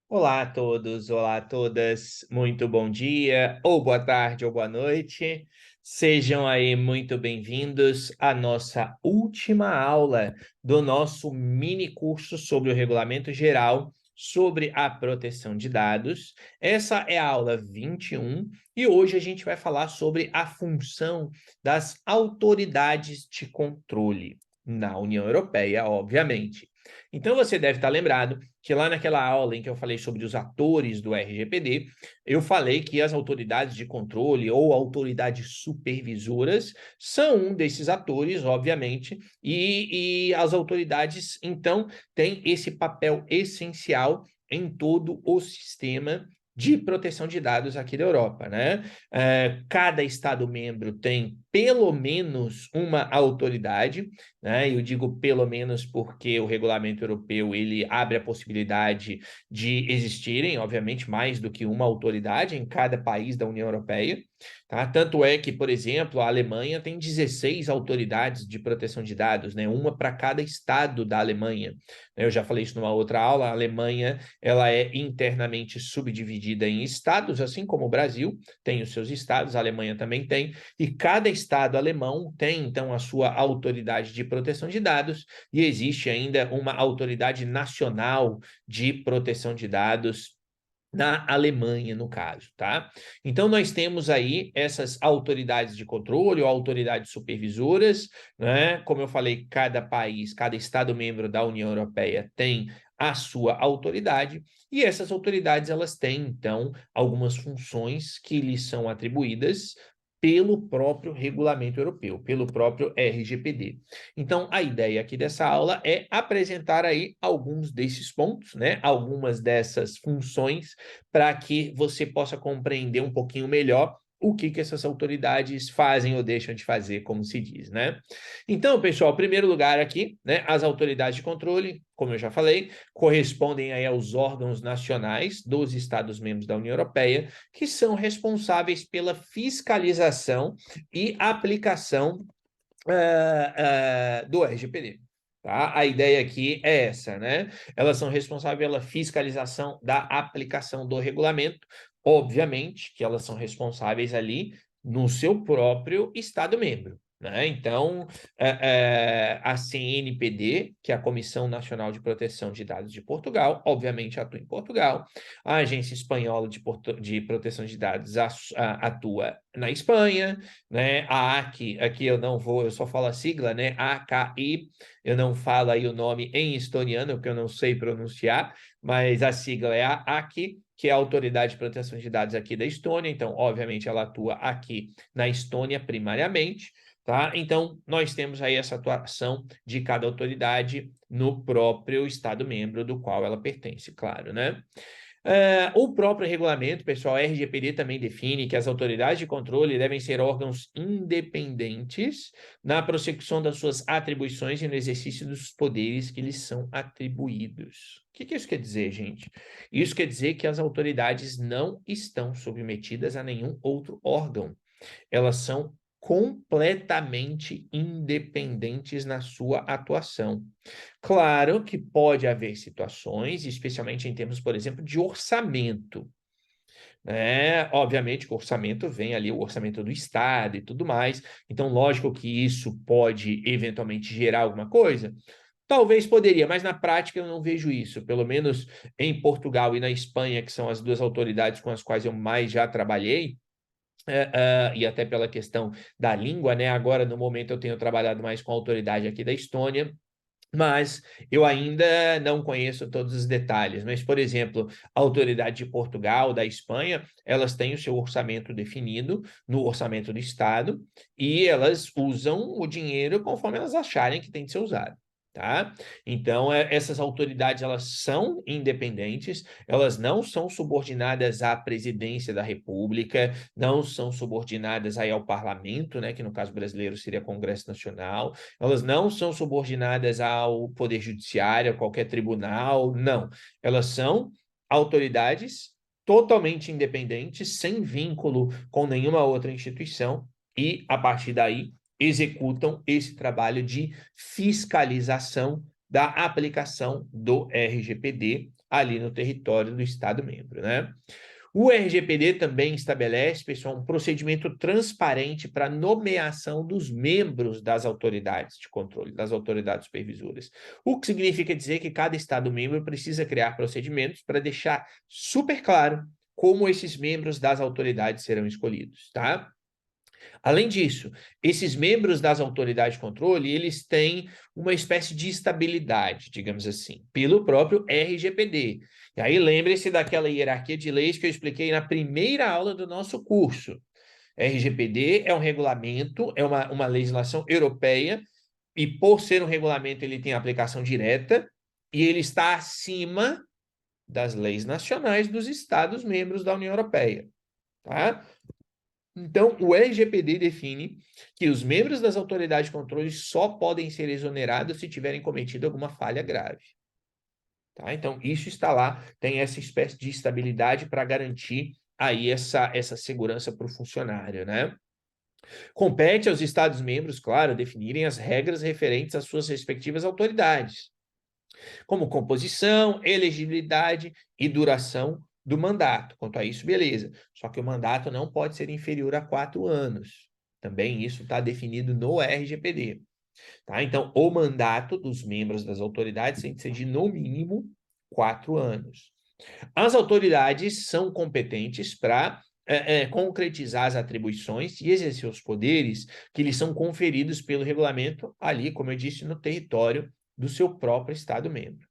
Olá a todos, olá a todas, muito bom dia, ou boa tarde, ou boa noite. Sejam aí muito bem-vindos à nossa última aula do nosso mini curso sobre o Regulamento Geral sobre a proteção de dados. Essa é a aula 21 e hoje a gente vai falar sobre a função das autoridades de controle na União Europeia, obviamente. Então você deve estar lembrado que lá naquela aula em que eu falei sobre os atores do RGPD, eu falei que as autoridades de controle ou autoridades supervisoras são um desses atores, obviamente, e as autoridades, então, têm esse papel essencial em todo o sistema de proteção de dados aqui da Europa, né? Cada Estado-membro tem pelo menos uma autoridade, né? Eu digo pelo menos porque o regulamento europeu ele abre a possibilidade de existirem, obviamente, mais do que uma autoridade em cada país da União Europeia, tá? Tanto é que, por exemplo, a Alemanha tem 16 autoridades de proteção de dados, né? Uma para cada estado da Alemanha. Eu já falei isso numa outra aula, a Alemanha ela é internamente subdividida em estados, assim como o Brasil tem os seus estados, a Alemanha também tem, e cada estado alemão tem, então, a sua autoridade de proteção de dados, e existe ainda uma autoridade nacional de proteção de dados na Alemanha, no caso, tá? Então, nós temos aí essas autoridades de controle ou autoridades supervisoras, né? Como eu falei, cada país, cada Estado-membro da União Europeia tem a sua autoridade, e essas autoridades, elas têm, então, algumas funções que lhes são atribuídas pelo próprio regulamento europeu, pelo próprio RGPD. Então, a ideia aqui dessa aula é apresentar aí alguns desses pontos, né? Algumas dessas funções, para que você possa compreender um pouquinho melhor o que essas autoridades fazem ou deixam de fazer, como se diz, né? Então, pessoal, em primeiro lugar aqui, né, as autoridades de controle, como eu já falei, correspondem aí aos órgãos nacionais dos Estados-membros da União Europeia, que são responsáveis pela fiscalização e aplicação do RGPD. Tá? A ideia aqui é essa, né? Elas são responsáveis pela fiscalização da aplicação do regulamento, obviamente que elas são responsáveis ali no seu próprio Estado-membro. Né? Então, a CNPD, que é a Comissão Nacional de Proteção de Dados de Portugal, obviamente atua em Portugal. A Agência Espanhola de Proteção de Dados atua na Espanha, né? A ACI, aqui eu não vou, eu só falo a sigla, né? AKI, eu não falo aí o nome em estoniano, porque eu não sei pronunciar, mas a sigla é a ACI, que é a Autoridade de Proteção de Dados aqui da Estônia, então, obviamente, ela atua aqui na Estônia primariamente, tá? Então, nós temos aí essa atuação de cada autoridade no próprio Estado-membro do qual ela pertence, claro, né? O próprio regulamento, pessoal, RGPD também define que as autoridades de controle devem ser órgãos independentes na prossecução das suas atribuições e no exercício dos poderes que lhes são atribuídos. O que isso quer dizer, gente? Isso quer dizer que as autoridades não estão submetidas a nenhum outro órgão. Elas são completamente independentes na sua atuação. Claro que pode haver situações, especialmente em termos, por exemplo, de orçamento, né? Obviamente que o orçamento vem ali, o orçamento do Estado e tudo mais. Então, lógico que isso pode eventualmente gerar alguma coisa. Talvez poderia, mas na prática eu não vejo isso. Pelo menos em Portugal e na Espanha, que são as duas autoridades com as quais eu mais já trabalhei, e até pela questão da língua, né? Agora, no momento, eu tenho trabalhado mais com a autoridade aqui da Estônia, mas eu ainda não conheço todos os detalhes. Mas, por exemplo, a autoridade de Portugal, da Espanha, elas têm o seu orçamento definido no orçamento do Estado e elas usam o dinheiro conforme elas acharem que tem de ser usado. Tá? Então, essas autoridades, elas são independentes, elas não são subordinadas à presidência da República, não são subordinadas aí ao parlamento, né, que no caso brasileiro seria Congresso Nacional, elas não são subordinadas ao Poder Judiciário, a qualquer tribunal, não. Elas são autoridades totalmente independentes, sem vínculo com nenhuma outra instituição, e, a partir daí, executam esse trabalho de fiscalização da aplicação do RGPD, ali no território do Estado-membro, né? O RGPD também estabelece, pessoal, um procedimento transparente para nomeação dos membros das autoridades de controle, das autoridades supervisoras. O que significa dizer que cada Estado-membro precisa criar procedimentos para deixar super claro como esses membros das autoridades serão escolhidos, tá? Além disso, esses membros das autoridades de controle, eles têm uma espécie de estabilidade, digamos assim, pelo próprio RGPD. E aí lembre-se daquela hierarquia de leis que eu expliquei na primeira aula do nosso curso. RGPD é um regulamento, é uma legislação europeia, e por ser um regulamento ele tem aplicação direta, e ele está acima das leis nacionais dos Estados-membros da União Europeia. Tá? Então, o LGPD define que os membros das autoridades de controle só podem ser exonerados se tiverem cometido alguma falha grave. Tá? Então, isso está lá, tem essa espécie de estabilidade para garantir aí essa segurança para o funcionário, né? Compete aos Estados-membros, claro, definirem as regras referentes às suas respectivas autoridades, como composição, elegibilidade e duração do mandato. Quanto a isso, beleza. Só que o mandato não pode ser inferior a 4 anos. Também isso está definido no RGPD. Tá? Então, o mandato dos membros das autoridades tem que ser de, no mínimo, 4 anos. As autoridades são competentes para concretizar as atribuições e exercer os poderes que lhes são conferidos pelo regulamento ali, como eu disse, no território do seu próprio Estado-membro.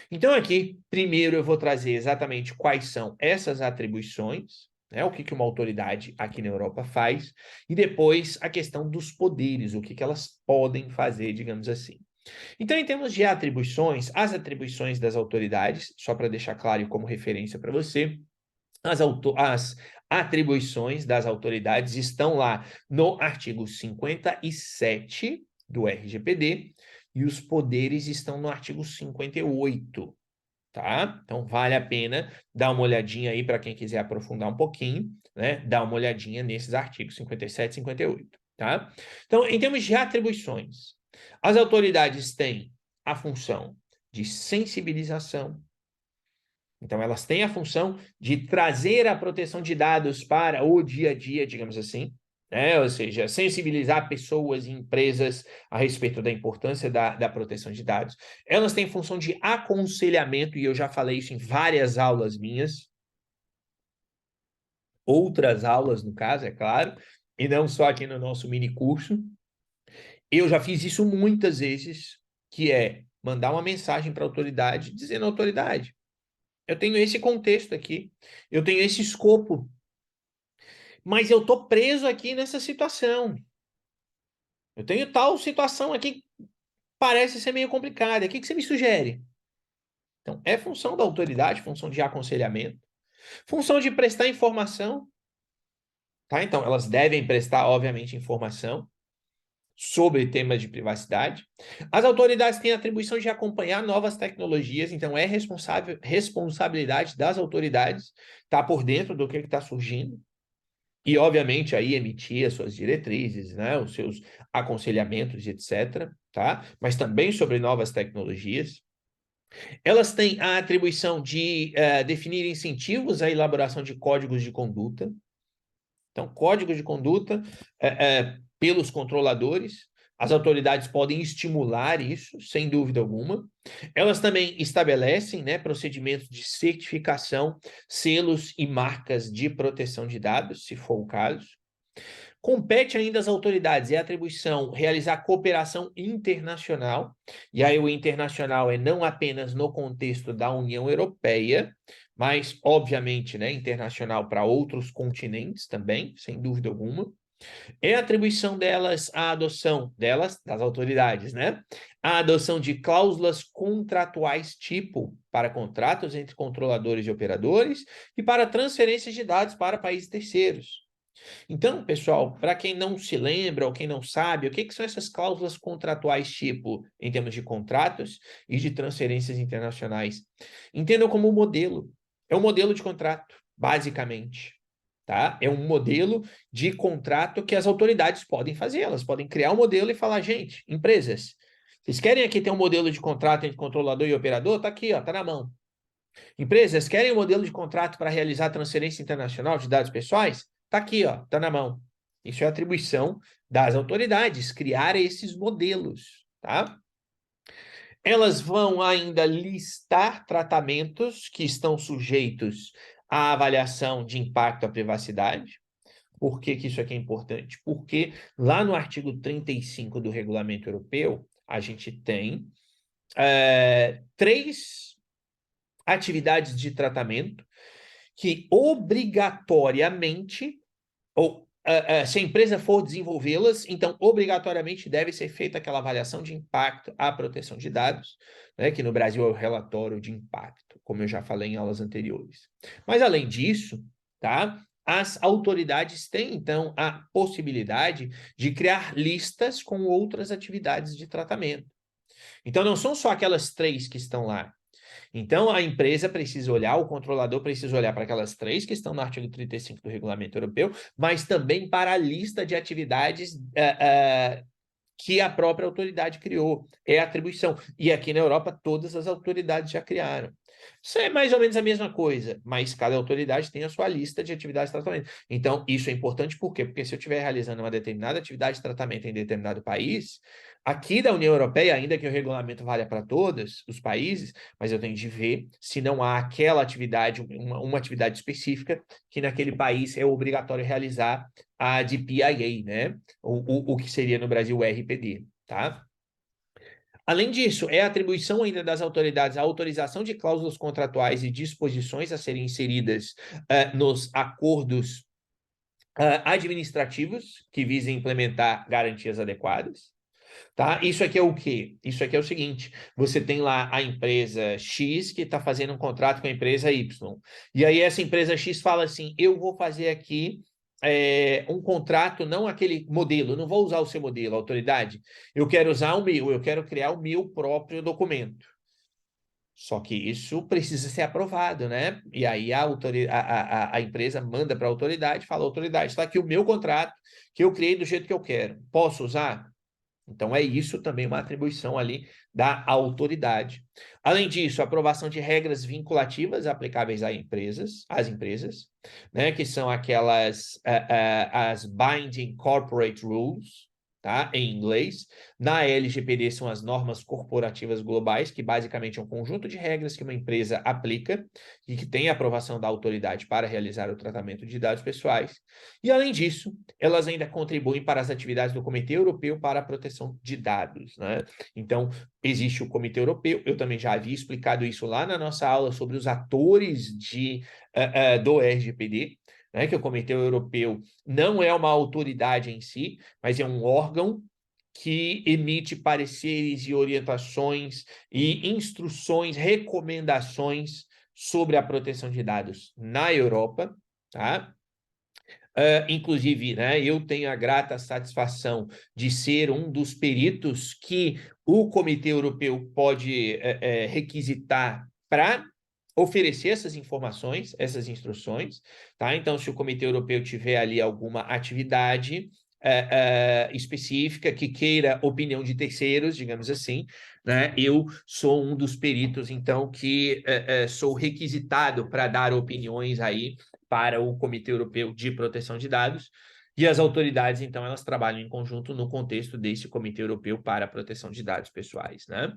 Então, aqui, primeiro eu vou trazer exatamente quais são essas atribuições, né, o que uma autoridade aqui na Europa faz, e depois a questão dos poderes, o que elas podem fazer, digamos assim. Então, em termos de atribuições, as atribuições das autoridades, só para deixar claro e como referência para você, as atribuições das autoridades estão lá no artigo 57 do RGPD, e os poderes estão no artigo 58, tá? Então, vale a pena dar uma olhadinha aí para quem quiser aprofundar um pouquinho, né? Dar uma olhadinha nesses artigos 57 e 58, tá? Então, em termos de atribuições, as autoridades têm a função de sensibilização. Então, elas têm a função de trazer a proteção de dados para o dia a dia, digamos assim, né? Ou seja, sensibilizar pessoas e empresas a respeito da importância da proteção de dados. Elas têm função de aconselhamento, e eu já falei isso em várias aulas minhas, outras aulas, no caso, é claro, e não só aqui no nosso mini curso. Eu já fiz isso muitas vezes, que é mandar uma mensagem para a autoridade, dizendo à autoridade, eu tenho esse contexto aqui, eu tenho esse escopo, mas eu estou preso aqui nessa situação. Eu tenho tal situação aqui que parece ser meio complicada. O que você me sugere? Então, é função da autoridade, função de aconselhamento, função de prestar informação, tá? Então, elas devem prestar, obviamente, informação sobre temas de privacidade. As autoridades têm a atribuição de acompanhar novas tecnologias, então é responsabilidade das autoridades estar por dentro do que está surgindo e, obviamente, aí emitir as suas diretrizes, né, os seus aconselhamentos, etc., tá? Mas também sobre novas tecnologias. Elas têm a atribuição de definir incentivos à elaboração de códigos de conduta. Então, código de conduta pelos controladores, as autoridades podem estimular isso, sem dúvida alguma. Elas também estabelecem, né, procedimentos de certificação, selos e marcas de proteção de dados, se for o caso. Compete ainda às autoridades, é atribuição realizar cooperação internacional, e aí o internacional é não apenas no contexto da União Europeia, mas, obviamente, né, internacional para outros continentes também, sem dúvida alguma. É atribuição delas a adoção, das autoridades, né? A adoção de cláusulas contratuais tipo para contratos entre controladores e operadores e para transferências de dados para países terceiros. Então, pessoal, para quem não se lembra ou quem não sabe, o que são essas cláusulas contratuais tipo em termos de contratos e de transferências internacionais? Entendam como um modelo. É um modelo de contrato, basicamente. Tá? É um modelo de contrato que as autoridades podem fazer. Elas podem criar um modelo e falar, gente, empresas, vocês querem aqui ter um modelo de contrato entre controlador e operador? Tá aqui, ó, tá na mão. Empresas querem um modelo de contrato para realizar transferência internacional de dados pessoais? Está aqui, ó, está na mão. Isso é atribuição das autoridades, criar esses modelos, tá? Elas vão ainda listar tratamentos que estão sujeitos à avaliação de impacto à privacidade. Por que que isso aqui é importante? Porque lá no artigo 35 do Regulamento Europeu, a gente tem três atividades de tratamento que obrigatoriamente, ou se a empresa for desenvolvê-las, então obrigatoriamente deve ser feita aquela avaliação de impacto à proteção de dados, né, que no Brasil é o relatório de impacto, como eu já falei em aulas anteriores. Mas além disso, tá? As autoridades têm, então, a possibilidade de criar listas com outras atividades de tratamento. Então, não são só aquelas três que estão lá. Então, a empresa precisa olhar, o controlador precisa olhar para aquelas três que estão no artigo 35 do Regulamento Europeu, mas também para a lista de atividades que a própria autoridade criou. É a atribuição. E aqui na Europa, todas as autoridades já criaram. Isso é mais ou menos a mesma coisa, mas cada autoridade tem a sua lista de atividades de tratamento. Então, isso é importante por quê? Porque se eu estiver realizando uma determinada atividade de tratamento em determinado país, aqui da União Europeia, ainda que o regulamento valha para todos os países, mas eu tenho de ver se não há aquela atividade, uma atividade específica, que naquele país é obrigatório realizar a DPIA, né? O que seria no Brasil o RPD, tá? Além disso, é atribuição ainda das autoridades a autorização de cláusulas contratuais e disposições a serem inseridas nos acordos administrativos que visem implementar garantias adequadas. Tá? Isso aqui é o quê? Isso aqui é o seguinte: você tem lá a empresa X que está fazendo um contrato com a empresa Y. E aí essa empresa X fala assim: eu vou fazer aqui um contrato, não aquele modelo, eu não vou usar o seu modelo, autoridade. Eu quero usar o meu, eu quero criar o meu próprio documento. Só que isso precisa ser aprovado, né? E aí a empresa manda para a autoridade, fala: autoridade, está aqui o meu contrato que eu criei do jeito que eu quero. Posso usar? Então, é isso também uma atribuição ali da autoridade. Além disso, aprovação de regras vinculativas aplicáveis às empresas, né, que são aquelas as Binding Corporate Rules, tá, em inglês. Na LGPD são as normas corporativas globais, que basicamente é um conjunto de regras que uma empresa aplica e que tem a aprovação da autoridade para realizar o tratamento de dados pessoais. E, além disso, elas ainda contribuem para as atividades do Comitê Europeu para a Proteção de Dados, né? Então, existe o Comitê Europeu, eu também já havia explicado isso lá na nossa aula sobre os atores do RGPD, né? Que o Comitê Europeu não é uma autoridade em si, mas é um órgão que emite pareceres e orientações e instruções, recomendações sobre a proteção de dados na Europa, tá? Inclusive, né, eu tenho a grata satisfação de ser um dos peritos que o Comitê Europeu pode requisitar para oferecer essas informações, essas instruções, tá? Então, se o Comitê Europeu tiver ali alguma atividade específica que queira opinião de terceiros, digamos assim, né, eu sou um dos peritos, então, que sou requisitado para dar opiniões aí para o Comitê Europeu de Proteção de Dados, e as autoridades, então, elas trabalham em conjunto no contexto desse Comitê Europeu para a Proteção de Dados Pessoais, né?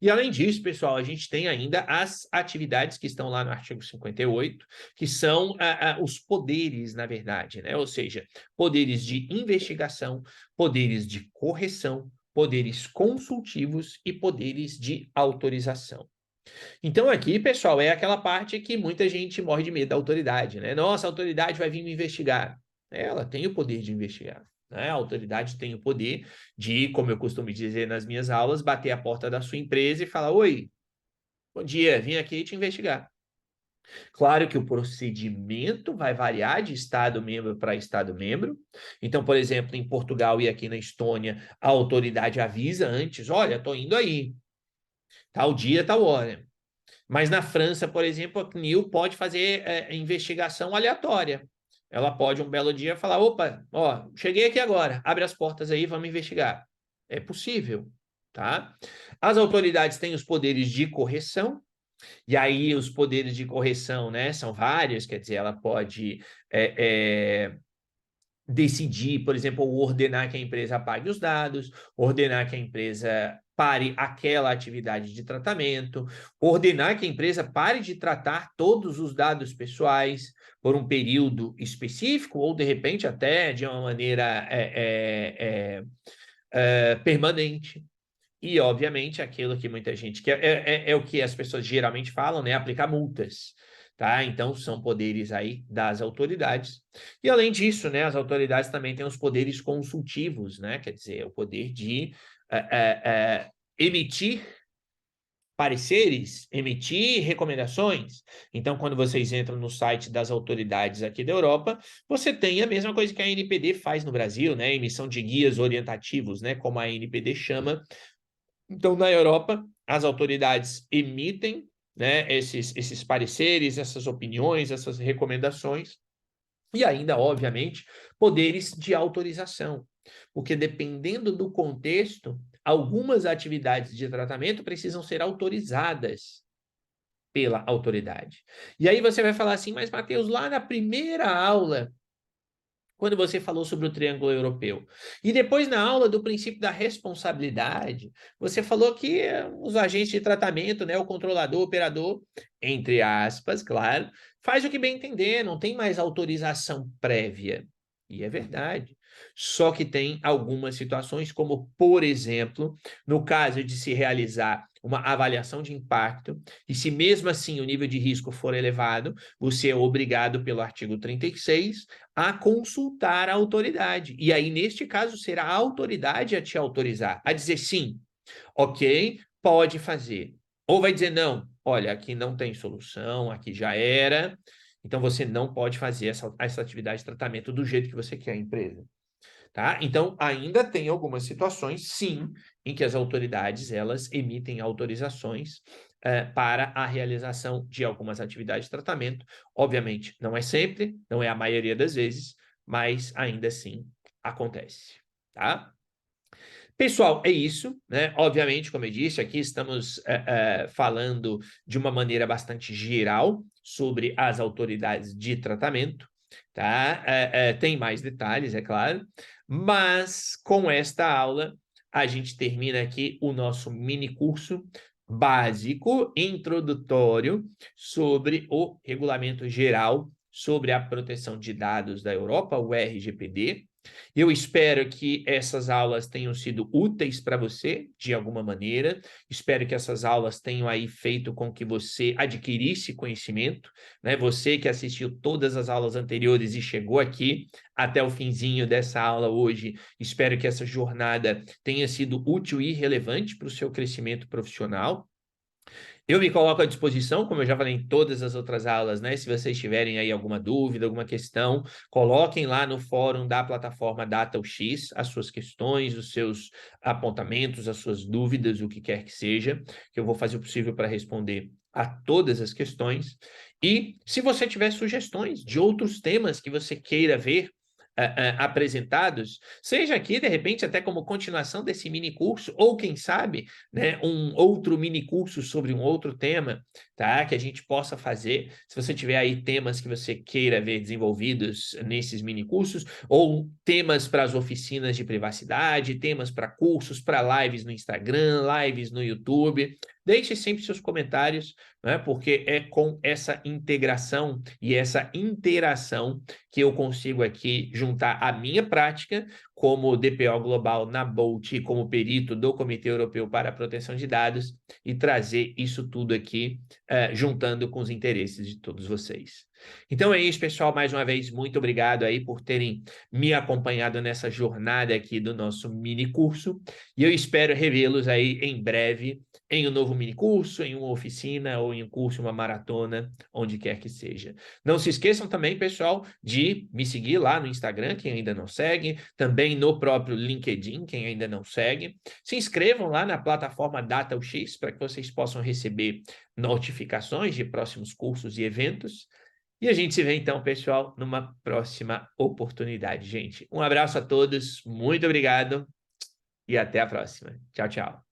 E, além disso, pessoal, a gente tem ainda as atividades que estão lá no artigo 58, que são os poderes, na verdade, né? Ou seja, poderes de investigação, poderes de correção, poderes consultivos e poderes de autorização. Então, aqui, pessoal, é aquela parte que muita gente morre de medo da autoridade, né? Nossa, a autoridade vai vir me investigar. Ela tem o poder de investigar, né? A autoridade tem o poder de, como eu costumo dizer nas minhas aulas, bater a porta da sua empresa e falar: oi, bom dia, vim aqui te investigar. Claro que o procedimento vai variar de Estado membro para Estado membro. Então, por exemplo, em Portugal e aqui na Estônia, a autoridade avisa antes: olha, estou indo aí, tal dia, tal hora. Mas na França, por exemplo, a CNIL pode fazer investigação aleatória. Ela pode um belo dia falar: opa, ó, cheguei aqui agora, abre as portas aí, vamos investigar. É possível, tá? As autoridades têm os poderes de correção, E aí os poderes de correção, né, são vários, quer dizer, ela pode decidir, por exemplo, ordenar que a empresa pague os dados, ordenar que a empresa pare aquela atividade de tratamento, ordenar que a empresa pare de tratar todos os dados pessoais por um período específico, ou de repente até de uma maneira permanente. E, obviamente, aquilo que muita gente quer é o que as pessoas geralmente falam, né? Aplicar multas, tá? Então, são poderes aí das autoridades. E, além disso, né, as autoridades também têm os poderes consultivos, né? Quer dizer, o poder de emitir pareceres, emitir recomendações. Então, quando vocês entram no site das autoridades aqui da Europa, você tem a mesma coisa que a ANPD faz no Brasil, né? Emissão de guias orientativos, né? Como a ANPD chama. Então, na Europa, as autoridades emitem, né, esses pareceres, essas opiniões, essas recomendações, e ainda, obviamente, poderes de autorização, porque dependendo do contexto, algumas atividades de tratamento precisam ser autorizadas pela autoridade. E aí você vai falar assim, mas Matheus, lá na primeira aula quando você falou sobre o triângulo europeu. E depois, na aula do princípio da responsabilidade, você falou que os agentes de tratamento, né, o controlador, o operador, entre aspas, claro, faz o que bem entender, não tem mais autorização prévia. E é verdade. Só que tem algumas situações, como, por exemplo, no caso de se realizar uma avaliação de impacto, e se mesmo assim o nível de risco for elevado, você é obrigado pelo artigo 36 a consultar a autoridade. E aí, neste caso, será a autoridade a te autorizar, a dizer sim, ok, pode fazer. Ou vai dizer não, olha, aqui não tem solução, aqui já era, então você não pode fazer essa atividade de tratamento do jeito que você quer a empresa. Tá? Então, ainda tem algumas situações, sim, em que as autoridades elas emitem autorizações para a realização de algumas atividades de tratamento. Obviamente, não é sempre, não é a maioria das vezes, mas ainda assim acontece. Tá? Pessoal, é isso, né? Obviamente, como eu disse, aqui estamos falando de uma maneira bastante geral sobre as autoridades de tratamento, tá? Tem mais detalhes, é claro, mas com esta aula a gente termina aqui o nosso mini curso básico, introdutório, sobre o Regulamento Geral sobre a Proteção de Dados da Europa, o RGPD. Eu espero que essas aulas tenham sido úteis para você, de alguma maneira. Espero que essas aulas tenham aí feito com que você adquirisse conhecimento, né? Você que assistiu todas as aulas anteriores e chegou aqui até o finzinho dessa aula hoje, espero que essa jornada tenha sido útil e relevante para o seu crescimento profissional. Eu me coloco à disposição, como eu já falei em todas as outras aulas, né? Se vocês tiverem aí alguma dúvida, alguma questão, coloquem lá no fórum da plataforma DataUX as suas questões, os seus apontamentos, as suas dúvidas, o que quer que seja, que eu vou fazer o possível para responder a todas as questões. E se você tiver sugestões de outros temas que você queira ver apresentados, seja aqui, de repente, até como continuação desse mini curso, ou quem sabe, né, um outro mini curso sobre um outro tema, tá? Que a gente possa fazer. Se você tiver aí temas que você queira ver desenvolvidos nesses mini cursos, ou temas para as oficinas de privacidade, temas para cursos, para lives no Instagram, lives no YouTube, deixe sempre seus comentários, né? Porque é com essa integração e essa interação que eu consigo aqui juntar a minha prática como DPO Global na Bolt e como perito do Comitê Europeu para a Proteção de Dados e trazer isso tudo aqui, juntando com os interesses de todos vocês. Então é isso, pessoal. Mais uma vez, muito obrigado aí por terem me acompanhado nessa jornada aqui do nosso mini curso. E eu espero revê-los aí em breve em um novo mini curso, em uma oficina ou em um curso, uma maratona, onde quer que seja. Não se esqueçam também, pessoal, de me seguir lá no Instagram, quem ainda não segue, também no próprio LinkedIn, quem ainda não segue. Se inscrevam lá na plataforma DataUX para que vocês possam receber notificações de próximos cursos e eventos. E a gente se vê então, pessoal, numa próxima oportunidade, gente. Um abraço a todos, muito obrigado e até a próxima. Tchau, tchau.